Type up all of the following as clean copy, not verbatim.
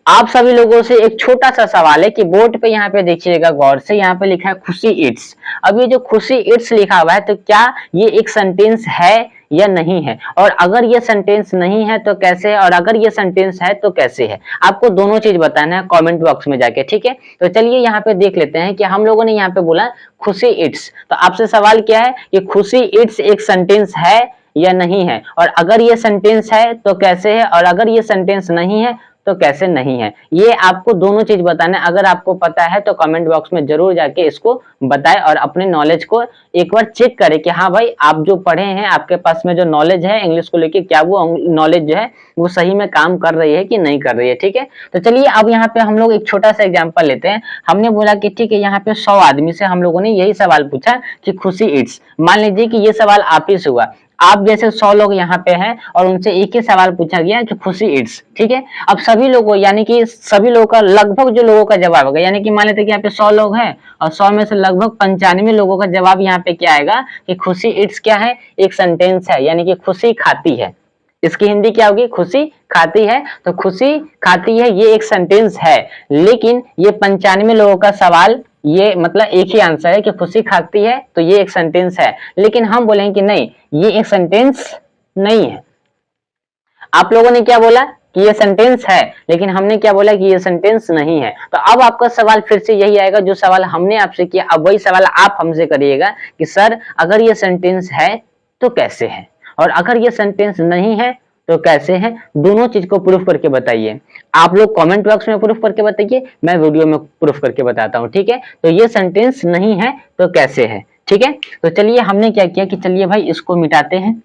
आप सभी लोगों से एक छोटा सा सवाल है कि बोर्ड पे यहाँ पे देखिएगा गौर से, यहाँ पे लिखा है खुशी इट्स। अब ये जो खुशी इट्स लिखा हुआ है तो क्या ये एक सेंटेंस है या नहीं है, और अगर ये सेंटेंस नहीं है तो कैसे है, और अगर ये सेंटेंस है तो कैसे है। आपको दोनों चीज बताना है कमेंट बॉक्स में जाके, ठीक है। तो चलिए यहाँ पे देख लेते हैं कि हम लोगों ने यहाँ पे बोला खुशी इट्स, तो आपसे सवाल क्या है कि खुशी इट्स एक सेंटेंस है या नहीं है, और अगर ये सेंटेंस है तो कैसे है, और अगर ये सेंटेंस नहीं है तो कैसे नहीं है। ये आपको दोनों चीज बताना है। अगर आपको पता है तो कमेंट बॉक्स में जरूर जाके इसको बताएं और अपने नॉलेज को एक बार चेक करें कि हाँ भाई आप जो पढ़े हैं, आपके पास में जो नॉलेज है इंग्लिश को लेके, क्या वो नॉलेज जो है वो सही में काम कर रही है कि नहीं कर रही है, ठीक है। तो चलिए अब यहाँ पे हम लोग एक छोटा सा एग्जाम्पल लेते हैं। हमने बोला कि ठीक है, यहाँ पे 100 आदमी से हम लोगों ने यही सवाल पूछा कि खुशी इट्स। मान लीजिए कि ये सवाल आप ही से हुआ, आप जैसे 100 लोग यहाँ पे हैं और उनसे एक ही सवाल पूछा गया कि खुशी इट्स, ठीक है। अब सभी लोगों यानी कि सभी लोगों का लगभग जो लोगों का जवाब होगा, यानी कि मान लेते हैं कि यहाँ पे 100 लोग हैं और 100 में से लगभग 95 लोगों का जवाब यहाँ पे क्या आएगा कि खुशी इट्स क्या है, एक सेंटेंस है, यानी कि खुशी खाती है। इसकी हिंदी क्या होगी, खुशी खाती है। तो खुशी खाती है ये एक सेंटेंस है, लेकिन ये 95 लोगों का सवाल, ये मतलब एक ही आंसर है कि खुशी खाती है, तो ये एक सेंटेंस है। लेकिन हम बोलेंगे कि नहीं, ये एक सेंटेंस नहीं है। आप लोगों ने क्या बोला कि ये सेंटेंस है, लेकिन हमने क्या बोला कि ये सेंटेंस नहीं है। तो अब आपका सवाल फिर से यही आएगा जो सवाल हमने आपसे किया, अब वही सवाल आप हमसे करिएगा कि सर अगर ये सेंटेंस है तो कैसे है, और अगर ये सेंटेंस नहीं है तो कैसे है। दोनों चीज को प्रूफ करके बताइए। आप लोग कमेंट बॉक्स में प्रूफ करके बताइए, मैं वीडियो में प्रूफ करके बताता हूँ, ठीक है। तो ये सेंटेंस नहीं है तो कैसे है, ठीक है। तो चलिए हमने क्या किया कि चलिए भाई इसको मिटाते हैं,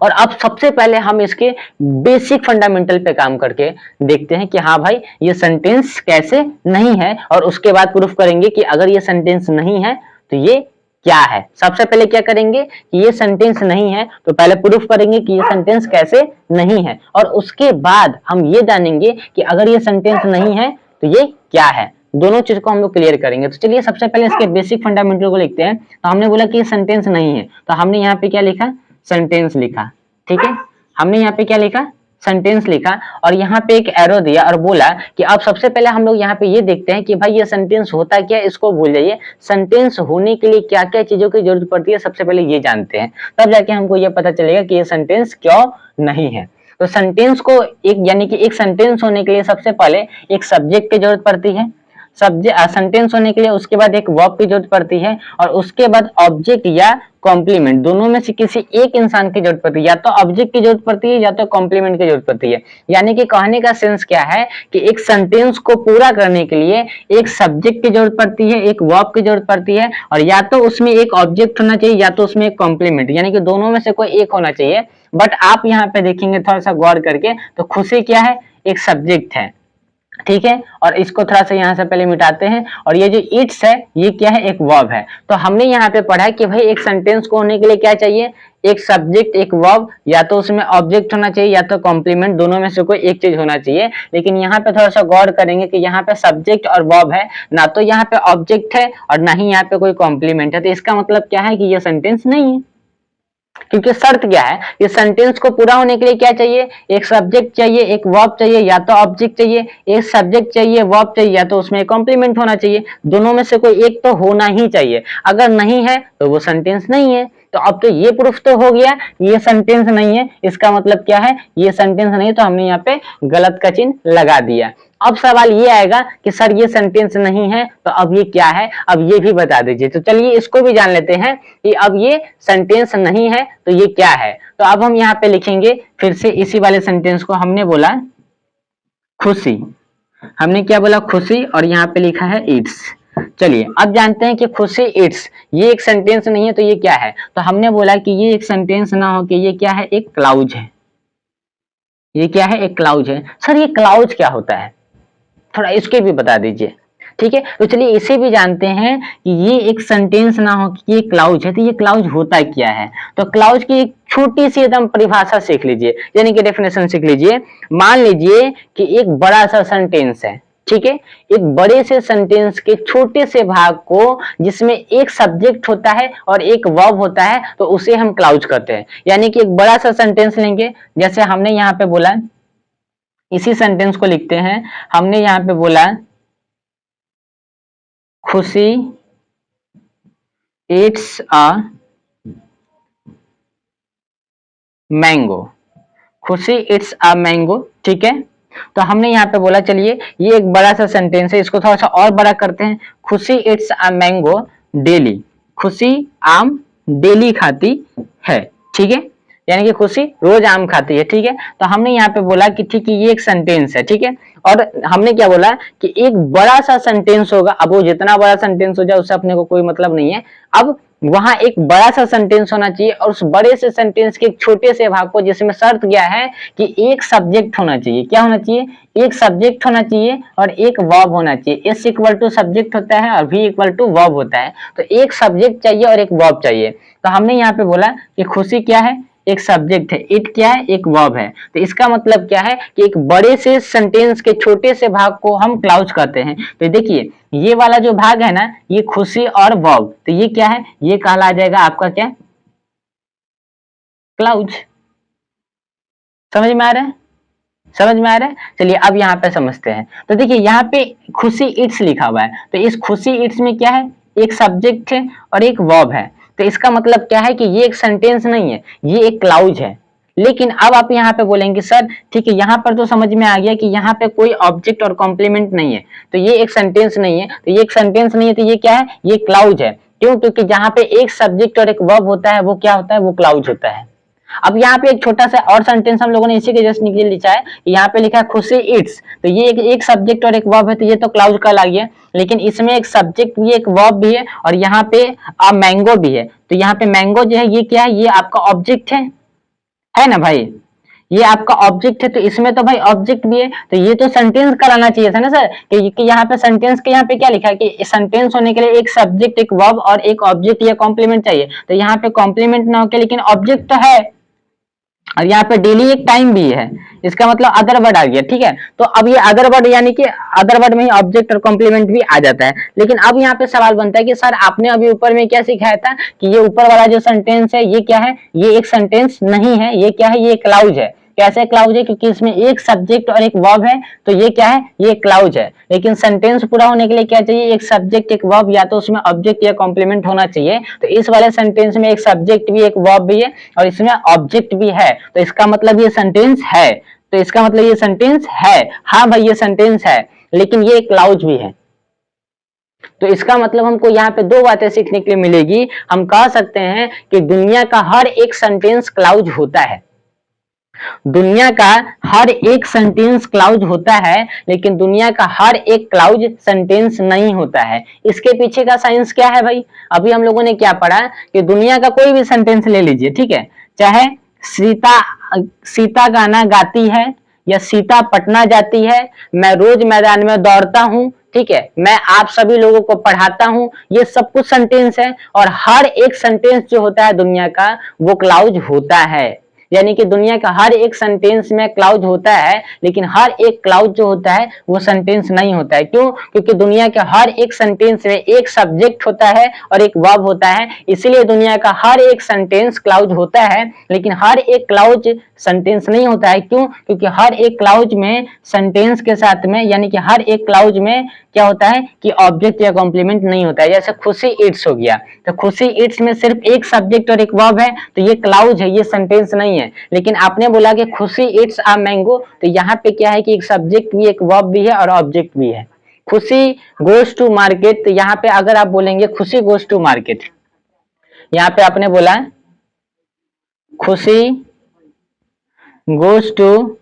और अब सबसे पहले हम इसके बेसिक फंडामेंटल पे काम करके देखते हैं कि हाँ भाई ये सेंटेंस कैसे नहीं है, और उसके बाद प्रूफ करेंगे कि अगर ये सेंटेंस नहीं है तो ये क्या है। सबसे पहले क्या करेंगे कि ये सेंटेंस नहीं है तो पहले प्रूफ करेंगे कि ये सेंटेंस कैसे नहीं है, और उसके बाद हम ये जानेंगे कि अगर ये सेंटेंस नहीं है तो ये क्या है। दोनों चीज को हम लोग क्लियर करेंगे। तो चलिए सबसे पहले इसके बेसिक फंडामेंटल को लिखते हैं। तो हमने बोला कि ये सेंटेंस नहीं है, तो हमने यहाँ पे क्या लिखा, सेंटेंस लिखा, ठीक है। हमने यहाँ पे क्या लिखा, सेंटेंस लिखा, और यहाँ पे एक एरो दिया और बोला कि अब सबसे पहले हम लोग यहाँ पे ये देखते हैं कि भाई ये सेंटेंस होता क्या है, इसको भूल जाइए। सेंटेंस होने के लिए क्या क्या चीजों की जरूरत पड़ती है सबसे पहले ये जानते हैं, तब जाके हमको ये पता चलेगा कि ये सेंटेंस क्यों नहीं है। तो सेंटेंस को एक यानी कि एक सेंटेंस होने के लिए सबसे पहले एक सब्जेक्ट की जरूरत पड़ती है, सेंटेंस होने के लिए उसके बाद एक वर्ब की जरूरत पड़ती है, और उसके बाद ऑब्जेक्ट या कॉम्प्लीमेंट, दोनों में से किसी एक इंसान की जरूरत पड़ती है। या तो ऑब्जेक्ट की जरूरत पड़ती है या तो कॉम्प्लीमेंट की जरूरत पड़ती है। यानी कि कहने का सेंस क्या है कि एक सेंटेंस को पूरा करने के लिए एक सब्जेक्ट की जरूरत पड़ती है, एक वर्ब की जरूरत पड़ती है, और या तो उसमें एक ऑब्जेक्ट होना चाहिए या तो उसमें एक कॉम्प्लीमेंट, यानी कि दोनों में से कोई एक होना चाहिए। बट आप यहाँ पे देखेंगे थोड़ा सा गौर करके, तो खुशी क्या है, एक सब्जेक्ट है, ठीक है। और इसको थोड़ा सा यहाँ से पहले मिटाते हैं, और ये जो इट्स है ये क्या है, एक वर्ब है। तो हमने यहाँ पे पढ़ा कि भाई एक सेंटेंस को होने के लिए क्या चाहिए, एक सब्जेक्ट एक वर्ब, या तो उसमें ऑब्जेक्ट होना चाहिए या तो कॉम्प्लीमेंट, दोनों में से कोई एक चीज होना चाहिए। लेकिन यहाँ पे थोड़ा सा गौर करेंगे कि यहाँ पे सब्जेक्ट और वर्ब है, ना तो यहाँ पे ऑब्जेक्ट है और ना ही यहाँ पे कोई कॉम्प्लीमेंट है। तो इसका मतलब क्या है कि ये सेंटेंस नहीं है, क्योंकि शर्त क्या है, ये सेंटेंस को पूरा होने के लिए क्या चाहिए, एक सब्जेक्ट चाहिए, एक वर्ब चाहिए, या तो ऑब्जेक्ट चाहिए, एक सब्जेक्ट चाहिए, वर्ब चाहिए, या तो उसमें कॉम्प्लीमेंट होना चाहिए। दोनों में से कोई एक तो होना ही चाहिए। अगर नहीं है तो वो सेंटेंस नहीं है। तो अब तो ये प्रूफ तो हो गया ये सेंटेंस नहीं है, इसका मतलब क्या है, ये सेंटेंस नहीं, तो हमने यहाँ पे गलत का चिन्ह लगा दिया। अब सवाल ये आएगा कि सर ये सेंटेंस नहीं है तो अब ये क्या है, अब ये भी बता दीजिए। तो चलिए इसको भी जान लेते हैं कि अब ये सेंटेंस नहीं है तो ये क्या है। तो अब हम यहाँ पे लिखेंगे फिर से इसी वाले सेंटेंस को, हमने बोला खुशी, हमने क्या बोला, खुशी, और यहाँ पे लिखा है इट्स। चलिए अब जानते हैं कि खुशी इट्स ये एक सेंटेंस नहीं है तो ये क्या है। तो हमने बोला कि ये एक सेंटेंस ना हो कि ये क्या है, एक क्लाउज है। ये क्या है, एक क्लाउज है। सर ये क्लाउज क्या होता है, थोड़ा इसके भी बता दीजिए, ठीक है। तो चलिए इसे भी जानते हैं कि ये एक सेंटेंस ना हो कि ये क्लाउज है, तो ये क्लाउज होता क्या है। तो क्लाउज की एक छोटी सी एकदम परिभाषा सीख लीजिए, यानी कि डेफिनेशन सीख लीजिए। मान लीजिए कि एक बड़ा सा सेंटेंस है, ठीक है। एक बड़े से सेंटेंस के छोटे से भाग को जिसमें एक सब्जेक्ट होता है और एक वर्ब होता है, तो उसे हम क्लाउज कहते हैं। यानी कि एक बड़ा सा सेंटेंस लेंगे, जैसे हमने यहाँ पे बोला इसी सेंटेंस को लिखते हैं। हमने यहाँ पे बोला खुशी इट्स अ मैंगो, खुशी इट्स अ मैंगो, ठीक है। तो हमने यहाँ पे बोला चलिए ये एक बड़ा सा सेंटेंस है, इसको थोड़ा सा और बड़ा करते हैं। खुशी इट्स अ मैंगो डेली, खुशी आम डेली खाती है, ठीक है, यानी कि खुशी रोज आम खाती है, ठीक है। तो हमने यहाँ पे बोला कि ठीक है ये एक सेंटेंस है, ठीक है। और हमने क्या बोला कि एक बड़ा सा सेंटेंस होगा, अब वो जितना बड़ा सेंटेंस हो जाए उससे अपने को कोई मतलब नहीं है। अब वहां एक बड़ा सा सेंटेंस होना चाहिए और उस बड़े से सेंटेंस के एक छोटे से भाग को, जिसमें शर्त क्या है कि एक सब्जेक्ट होना चाहिए। क्या होना चाहिए? एक सब्जेक्ट होना चाहिए और एक वर्ब होना चाहिए। एस इक्वल टू सब्जेक्ट होता है और वी इक्वल टू वर्ब होता है। तो एक सब्जेक्ट चाहिए और एक वर्ब चाहिए। तो हमने यहाँ पे बोला कि खुशी क्या है? एक सब्जेक्ट है। इट क्या है? एक वर्ब है। तो इसका मतलब क्या है कि एक बड़े से सेंटेंस के छोटे से भाग को हम क्लाउज कहते हैं। तो देखिए ये वाला जो भाग है ना, ये खुशी और वर्ब, तो ये क्या है? ये कहला जाएगा आपका क्या? क्लाउज। समझ में आ रहा है? समझ में आ रहा है? चलिए अब यहाँ पे समझते हैं। तो देखिए यहाँ पे खुशी इट्स लिखा हुआ है, तो इस खुशी इट्स में क्या है? एक सब्जेक्ट है और एक वर्ब है। तो इसका मतलब क्या है कि ये एक सेंटेंस नहीं है, ये एक क्लाउज है। लेकिन अब आप यहाँ पे बोलेंगे सर ठीक है, यहाँ पर तो समझ में आ गया कि यहाँ पे कोई ऑब्जेक्ट और कॉम्प्लीमेंट नहीं है, तो ये एक सेंटेंस नहीं है। तो ये एक सेंटेंस नहीं है, तो ये क्या है? ये क्लाउज है। क्यों? क्योंकि जहाँ पे एक सब्जेक्ट और एक वर्ब होता है वो क्या होता है? वो क्लाउज होता है। अब यहाँ पे एक छोटा सा और सेंटेंस हम लोगों ने इसी के जस्ट निकले लिखा है। यहाँ पे लिखा है खुशी इट्स, तो ये एक सब्जेक्ट और एक वर्ब है, तो ये तो क्लाउज का लग गया। लेकिन इसमें एक सब्जेक्ट भी एक वर्ब भी है और यहाँ पे मैंगो भी है। तो यहाँ पे मैंगो जो है ये क्या है? ये आपका ऑब्जेक्ट है ना भाई? ये आपका ऑब्जेक्ट है, तो इसमें तो भाई ऑब्जेक्ट भी है, तो ये तो सेंटेंस कराना चाहिए था ना सर कि यहाँ पे सेंटेंस के यहाँ पे क्या लिखा है कि सेंटेंस होने के लिए एक सब्जेक्ट, एक वर्ब और एक ऑब्जेक्ट या कॉम्प्लीमेंट चाहिए। तो यहाँ पे कॉम्प्लीमेंट ना होके लेकिन ऑब्जेक्ट तो है, और यहाँ पे डेली एक टाइम भी है, इसका मतलब अदर वर्ड आ गया, ठीक है। तो अब ये अदर वर्ड यानी कि अदर वर्ड में ही ऑब्जेक्ट और कॉम्प्लीमेंट भी आ जाता है। लेकिन अब यहाँ पे सवाल बनता है कि सर आपने अभी ऊपर में क्या सिखाया था कि ये ऊपर वाला जो सेंटेंस है ये क्या है? ये एक सेंटेंस नहीं है, ये क्या है? ये क्लाउज है। कैसे क्लाउज है? क्योंकि इसमें एक सब्जेक्ट और एक वर्ब है, तो ये क्या है? ये क्लाउज है। लेकिन सेंटेंस पूरा होने के लिए क्या चाहिए? एक सब्जेक्ट, एक वर्ब, या तो उसमें ऑब्जेक्ट या कॉम्प्लीमेंट होना चाहिए। तो इस वाले सेंटेंस में एक सब्जेक्ट भी, एक वर्ब भी है और इसमें ऑब्जेक्ट भी है, तो इसका मतलब ये सेंटेंस है। तो इसका मतलब ये सेंटेंस है। हाँ भाई ये सेंटेंस है, लेकिन ये क्लाउज भी है। तो इसका मतलब हमको यहाँ पे दो बातें सीखने के लिए मिलेगी। हम कह सकते हैं कि दुनिया का हर एक सेंटेंस क्लाउज होता है, दुनिया का हर एक सेंटेंस क्लाउज होता है, लेकिन दुनिया का हर एक क्लाउज सेंटेंस नहीं होता है। इसके पीछे का साइंस क्या है भाई? अभी हम लोगों ने क्या पढ़ा कि दुनिया का कोई भी सेंटेंस ले लीजिए, ठीक है, चाहे सीता सीता गाना गाती है या सीता पटना जाती है, मैं रोज मैदान में दौड़ता हूँ, ठीक है, मैं आप सभी लोगों को पढ़ाता हूँ, ये सब कुछ सेंटेंस है। और हर एक सेंटेंस जो होता है दुनिया का वो क्लाउज होता है। यानी कि दुनिया का हर एक सेंटेंस में क्लाउज होता है, लेकिन हर एक क्लाउज जो होता है वो सेंटेंस नहीं होता है। क्यों? क्योंकि दुनिया के हर एक सेंटेंस में एक सब्जेक्ट होता है और एक वर्ब होता है, इसीलिए दुनिया का हर एक सेंटेंस क्लाउज होता है, लेकिन हर एक क्लाउज सेंटेंस नहीं होता है। क्यों? क्योंकि हर एक क्लाउज में सेंटेंस के साथ में, यानी कि हर एक क्लाउज में क्या होता है कि ऑब्जेक्ट या कॉम्प्लीमेंट नहीं होता है। जैसे खुशी इट्स हो गया, तो खुशी इट्स में सिर्फ एक सब्जेक्ट और एक वर्ब है, तो ये क्लाउज है, ये सेंटेंस नहीं है। लेकिन आपने बोला कि खुशी इट्स अ मैंगो, तो यहाँ पे क्या है कि एक सब्जेक्ट भी, एक वर्ब भी है और ऑब्जेक्ट भी है। खुशी गोज टू मार्केट, तो यहाँ पे अगर आप बोलेंगे खुशी गोज टू मार्केट, यहाँ पे आपने बोला खुशी गोज टू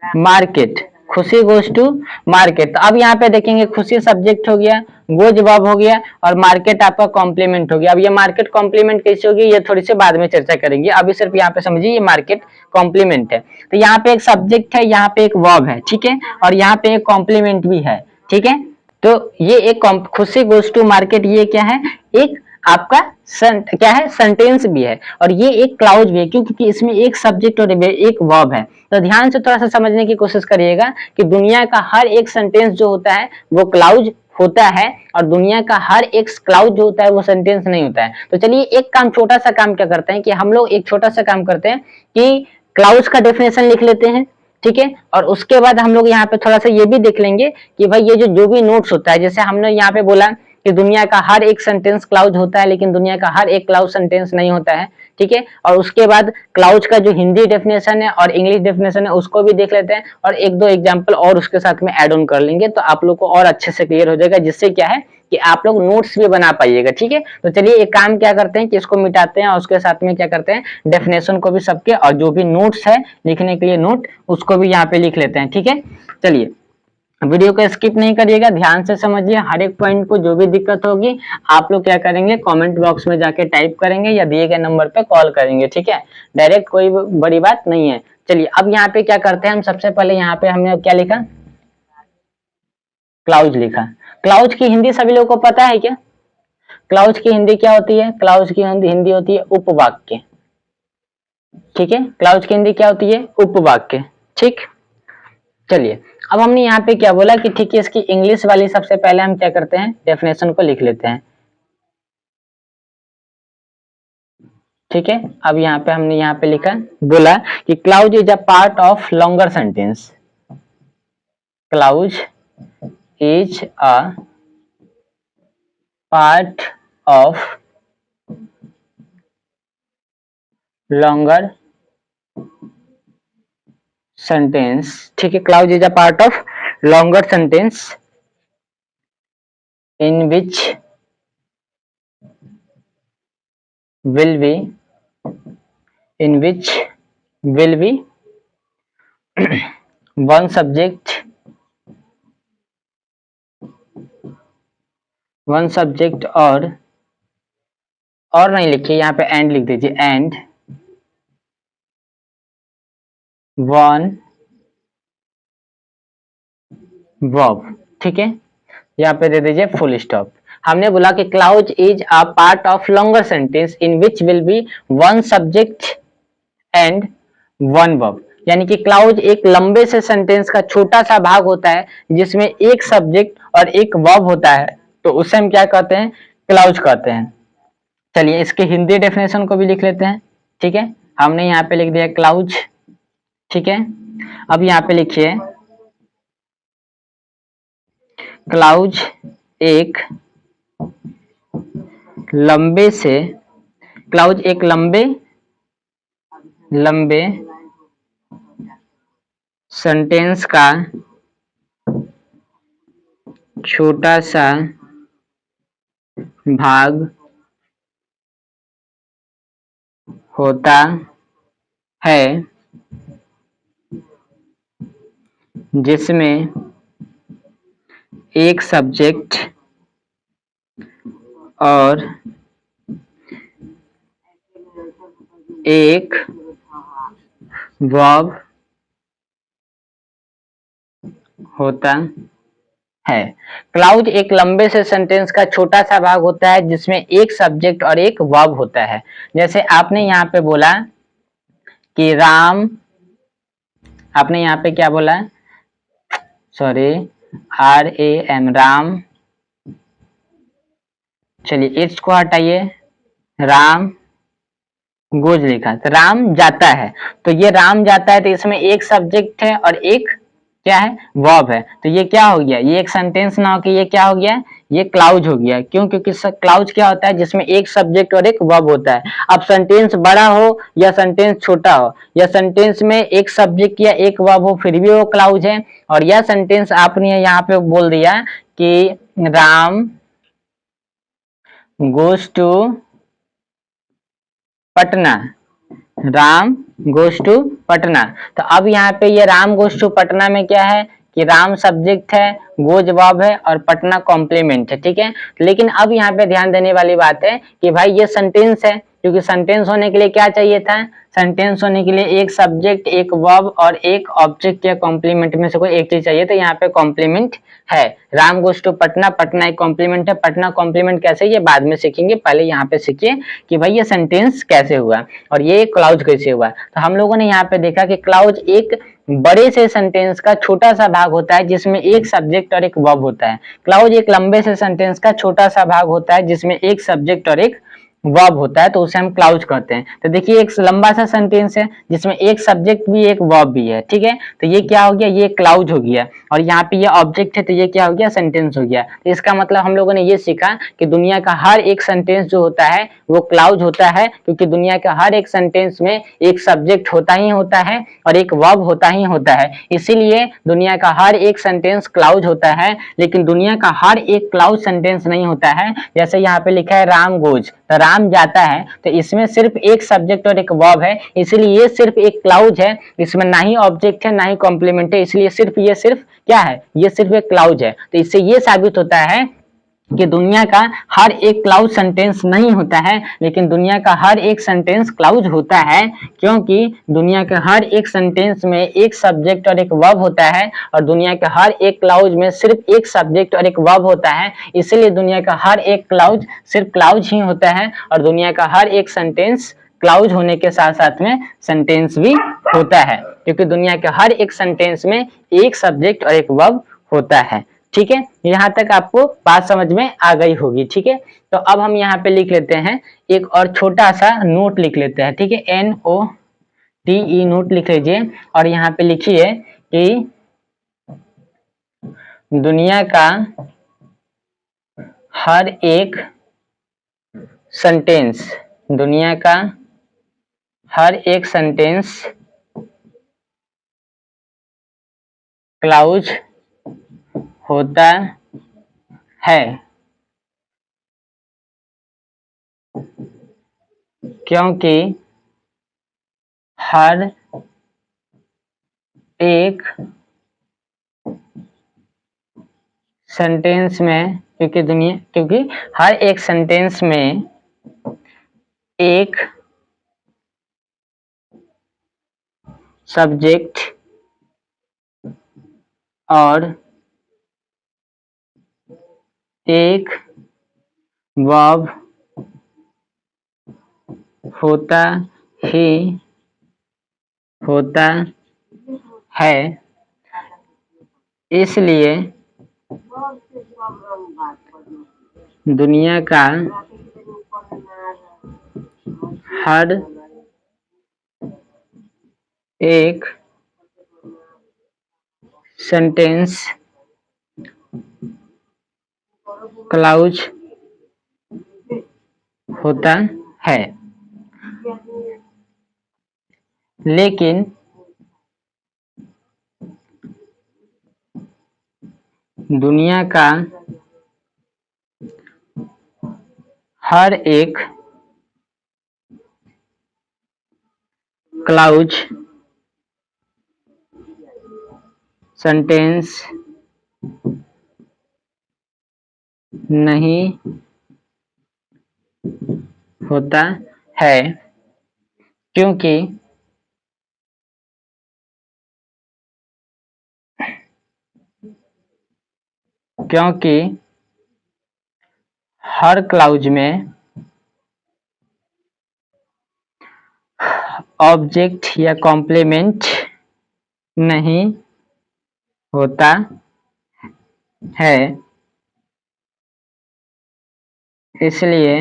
मार्केट, खुशी गोज टू मार्केट। तो अब यहाँ पे देखेंगे खुशी सब्जेक्ट हो गया, गोज वर्ब हो गया और मार्केट आपका कॉम्प्लीमेंट हो गया। अब ये मार्केट कॉम्प्लीमेंट कैसे होगी ये थोड़ी सी बाद में चर्चा करेंगे, अभी सिर्फ यहाँ पे समझिए ये मार्केट कॉम्प्लीमेंट है। तो यहाँ पे एक सब्जेक्ट है, यहाँ पे एक वर्ब है, ठीक है, और यहाँ पे एक कॉम्प्लीमेंट भी है, ठीक है। तो ये एक खुशी गोज टू मार्केट, ये क्या है? एक आपका क्या है? सेंटेंस भी है और ये एक क्लाउज भी है। क्यों? क्योंकि इसमें एक सब्जेक्ट और एक वर्ब है। तो ध्यान से थोड़ा सा समझने की कोशिश करिएगा कि दुनिया का हर एक सेंटेंस जो होता है वो क्लाउज होता है और दुनिया का हर एक क्लाउज जो होता है वो सेंटेंस नहीं होता है। तो चलिए एक काम, छोटा सा काम क्या करते हैं कि हम लोग एक छोटा सा काम करते हैं कि क्लाउज का डेफिनेशन लिख लेते हैं ठीक है। और उसके बाद हम लोग यहाँ पे थोड़ा सा ये भी देख लेंगे कि भाई ये जो भी नोट्स होता है, जैसे हमने यहाँ पे बोला कि दुनिया का हर एक सेंटेंस क्लाउज होता है, लेकिन दुनिया का हर एक क्लाउज सेंटेंस नहीं होता है, ठीक है। और उसके बाद क्लाउज का जो हिंदी डेफिनेशन है और इंग्लिश डेफिनेशन है उसको भी देख लेते हैं, और एक दो एग्जांपल और उसके साथ में ऐड ऑन कर लेंगे, तो आप लोग को और अच्छे से क्लियर हो जाएगा, जिससे क्या है कि आप लोग नोट्स भी बना पाइएगा, ठीक है। तो चलिए एक काम क्या करते हैं कि इसको मिटाते हैं और उसके साथ में क्या करते हैं, डेफिनेशन को भी सबके और जो भी नोट्स है लिखने के लिए नोट, उसको भी यहाँ पे लिख लेते हैं, ठीक है। चलिए वीडियो को स्किप नहीं करिएगा, ध्यान से समझिए हर एक पॉइंट को। जो भी दिक्कत होगी आप लोग क्या करेंगे, कमेंट बॉक्स में जाके टाइप करेंगे या दिए गए नंबर पे कॉल करेंगे, ठीक है। डायरेक्ट कोई बड़ी बात नहीं है। चलिए अब यहाँ पे क्या करते हैं हम, सबसे पहले यहाँ पे हमने क्या लिखा, क्लाउज लिखा। क्लाउज की हिंदी सभी लोगों को पता है क्या? क्लाउज की हिंदी क्या होती है? क्लाउज की हिंदी होती है उपवाक्य, ठीक है। क्लाउज की हिंदी क्या होती है? उपवाक्य, ठीक। चलिए अब हमने यहाँ पे क्या बोला कि ठीक है, इसकी इंग्लिश वाली सबसे पहले हम क्या करते हैं, डेफिनेशन को लिख लेते हैं, ठीक है। अब यहाँ पे हमने यहाँ पे लिखा, बोला कि clause is a part of longer sentence. Clause is a part of longer sentence, ठीक है। Clause is a part of longer sentence in which will be one subject और नहीं लिखिए, यहाँ पे एंड लिख दीजिए, एंड वन वर्ब, ठीक है। यहाँ पे दे दीजिए फुल स्टॉप। हमने बोला कि clause is a part of longer sentence in which will be one subject and one verb, यानी कि क्लाउज एक लंबे से सेंटेंस का छोटा सा भाग होता है जिसमें एक सब्जेक्ट और एक वर्ब होता है, तो उसे हम क्या कहते हैं, क्लाउज कहते हैं। चलिए इसके हिंदी डेफिनेशन को भी लिख लेते हैं, ठीक है। हमने यहाँ पे लिख दिया क्लाउज, ठीक है। अब यहाँ पे लिखिए, क्लाउज एक लंबे सेंटेंस का छोटा सा भाग होता है जिसमें एक सब्जेक्ट और एक वर्ब होता है। क्लाउज एक लंबे से सेंटेंस का छोटा सा भाग होता है जिसमें एक सब्जेक्ट और एक वर्ब होता है। जैसे आपने यहाँ पे बोला कि राम, आपने यहाँ पे क्या बोला, सॉरी, RAM, राम, चलिए इट्स को हटाइए, राम गोज लिखा, तो राम जाता है, तो ये राम जाता है, तो इसमें एक सब्जेक्ट है और एक क्या है, वर्ब है, तो ये क्या हो गया, ये एक सेंटेंस ना होकर ये क्या हो गया, ये क्लाउज हो गया। क्यों? क्योंकि क्लाउज क्या होता है, जिसमें एक सब्जेक्ट और एक वर्ब होता है। अब सेंटेंस बड़ा हो या सेंटेंस छोटा हो, या सेंटेंस में एक सब्जेक्ट या एक वर्ब हो, फिर भी वो क्लाउज है। और यह सेंटेंस आपने यहाँ पे बोल दिया कि Ram goes to Patna, Ram goes to Patna, तो अब यहाँ पे ये राम गोज टू पटना में क्या है कि राम सब्जेक्ट है, गोज वर्ब है और पटना कॉम्प्लीमेंट है, ठीक है। लेकिन अब यहाँ पे ध्यान देने वाली बात है कि भाई ये सेंटेंस है, क्योंकि सेंटेंस होने के लिए क्या चाहिए था, सेंटेंस होने के लिए एक सब्जेक्ट, एक वर्ब और एक ऑब्जेक्ट या कॉम्प्लीमेंट में से कोई एक चीज चाहिए, तो यहाँ पे कॉम्प्लीमेंट है। राम गोज टू पटना, पटना एक कॉम्प्लीमेंट है, पटना कॉम्प्लीमेंट कैसे, ये बाद में सीखेंगे, पहले यहाँ पे सीखिए कि भाई ये सेंटेंस कैसे हुआ और ये क्लाउज कैसे हुआ। तो हम लोगों ने यहाँ पे देखा कि क्लाउज एक बड़े से सेंटेंस का छोटा सा भाग होता है जिसमें एक सब्जेक्ट और एक वर्ब होता है। क्लाउज एक लंबे से सेंटेंस का छोटा सा भाग होता है जिसमें एक सब्जेक्ट और एक वर्ब होता है तो उसे हम क्लाउज कहते हैं। तो देखिए एक लंबा सा सेंटेंस है जिसमें एक सब्जेक्ट भी एक वर्ब भी है, ठीक है। तो ये क्या हो गया, ये क्लाउज हो गया, और यहाँ पे ये ऑब्जेक्ट है तो ये क्या हो गया, सेंटेंस हो गया। तो इसका मतलब हम लोगों ने ये सीखा कि दुनिया का हर एक सेंटेंस जो होता है वो क्लाउज होता है, क्योंकि दुनिया का हर एक सेंटेंस में एक सब्जेक्ट होता ही होता है और एक वर्ब होता ही होता है, इसीलिए दुनिया का हर एक सेंटेंस क्लाउज होता है। लेकिन दुनिया का हर एक क्लाउज सेंटेंस नहीं होता है। जैसे यहाँ पे लिखा है राम गोज, तो राम जाता है, तो इसमें सिर्फ एक सब्जेक्ट और एक वर्ब है, इसीलिए ये सिर्फ एक क्लाउज है, इसमें ना ही ऑब्जेक्ट है ना ही कॉम्प्लीमेंट है, इसलिए सिर्फ क्या है, ये सिर्फ एक क्लाउज है। तो इससे ये साबित होता है कि दुनिया का हर एक क्लाउज सेंटेंस नहीं होता है, लेकिन दुनिया का हर एक सेंटेंस क्लाउज होता है, क्योंकि दुनिया के हर एक सेंटेंस में एक सब्जेक्ट और एक वर्ब होता है, और दुनिया के हर एक क्लाउज में सिर्फ एक सब्जेक्ट और एक वर्ब होता है, इसलिए दुनिया का हर एक क्लाउज सिर्फ क्लाउज ही होता है, और दुनिया का हर एक सेंटेंस क्लाउज होने के साथ साथ में सेंटेंस भी होता है, क्योंकि दुनिया के हर एक सेंटेंस में एक सब्जेक्ट और एक वर्ब होता है। ठीक है, यहाँ तक आपको बात समझ में आ गई होगी। ठीक है, तो अब हम यहाँ पे लिख लेते हैं एक और छोटा सा नोट लिख लेते हैं। ठीक है, NOTE नोट लिख लीजिए, और यहाँ पे लिखिए कि दुनिया का हर एक सेंटेंस, दुनिया का हर एक सेंटेंस क्लाउज होता है, क्योंकि हर एक सेंटेंस में, क्योंकि हर एक सेंटेंस में एक सब्जेक्ट और एक वर्ब होता ही होता है, इसलिए दुनिया का हर एक सेंटेंस क्लाउज होता है, लेकिन दुनिया का हर एक क्लाउज सेंटेंस नहीं होता है, क्योंकि हर क्लाउज में ऑब्जेक्ट या कॉम्प्लीमेंट नहीं होता है, इसलिए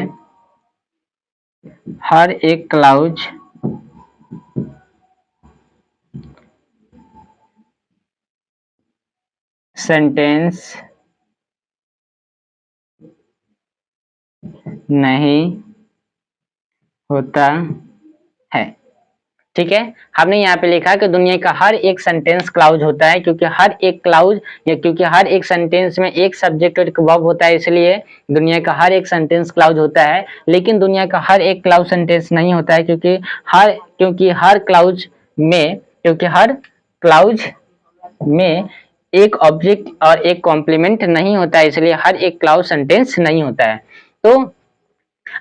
हर एक क्लाउज सेंटेंस नहीं होता है। ठीक है, हमने यहाँ पे लिखा कि दुनिया का हर एक सेंटेंस क्लाउज होता है, क्योंकि हर एक क्लाउज या क्योंकि हर एक सेंटेंस में एक सब्जेक्ट और एक वर्ब होता है, इसलिए दुनिया का हर एक सेंटेंस क्लाउज होता है। लेकिन दुनिया का हर एक क्लाउज सेंटेंस नहीं होता है, क्योंकि हर क्लाउज में एक ऑब्जेक्ट और एक कॉम्प्लीमेंट नहीं होता है, इसलिए हर एक क्लाउज सेंटेंस नहीं होता है। तो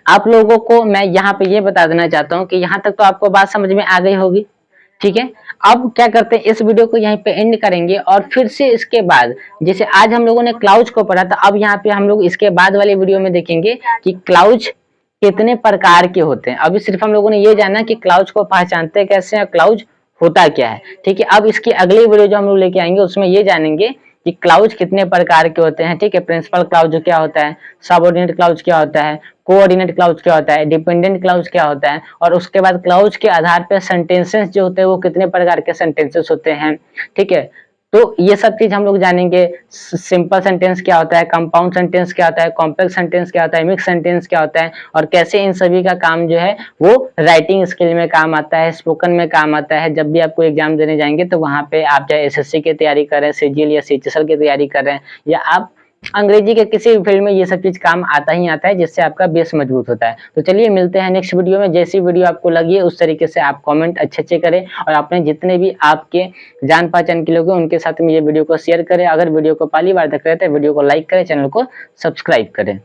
आप लोगों को मैं यहाँ पे ये बता देना चाहता हूँ कि यहाँ तक तो आपको बात समझ में आ गई होगी। ठीक है, अब क्या करते हैं, इस वीडियो को यहीं पे एंड करेंगे, और फिर से इसके बाद जैसे आज हम लोगों ने क्लाउज को पढ़ा था, अब यहाँ पे हम लोग इसके बाद वाले वीडियो में देखेंगे कि क्लाउज कितने प्रकार के होते हैं। अभी सिर्फ हम लोगों ने ये जाना कि क्लाउज को पहचानते कैसे हैं, क्लाउज होता क्या है। ठीक है, अब इसकी अगली वीडियो जो हम लोग लेके आएंगे उसमें ये जानेंगे कि क्लाउज कितने प्रकार के होते हैं, ठीक है। प्रिंसिपल क्लाउज क्या होता है, सबऑर्डिनेट क्लाउज क्या होता है, कोऑर्डिनेट क्लाउज क्या होता है, डिपेंडेंट क्लाउज क्या होता है, और उसके बाद क्लाउज के आधार पर सेंटेंसेस जो होते हैं वो कितने प्रकार के सेंटेंसेस होते हैं, ठीक है। तो ये सब चीज हम लोग जानेंगे। सिंपल सेंटेंस क्या होता है, कंपाउंड सेंटेंस क्या होता है, कॉम्प्लेक्स सेंटेंस क्या होता है, मिक्स सेंटेंस क्या होता है, और कैसे इन सभी का काम जो है वो राइटिंग स्किल में काम आता है, स्पोकन में काम आता है। जब भी आपको एग्जाम देने जाएंगे तो वहां पे आप चाहे एसएससी की तैयारी कर रहे हैं, सीजीएल या सीएचएसएल की तैयारी कर रहे हैं, या आप अंग्रेजी के किसी भी फील्ड में, ये सब चीज काम आता ही आता है, जिससे आपका बेस मजबूत होता है। तो चलिए मिलते हैं नेक्स्ट वीडियो में। जैसी वीडियो आपको लगी है उस तरीके से आप कमेंट अच्छे करें, और अपने जितने भी आपके जान पहचान के लोग हैं उनके साथ में ये वीडियो को शेयर करें। अगर वीडियो को पहली बार देख रहे हैं तो वीडियो को लाइक करें, चैनल को सब्सक्राइब करें।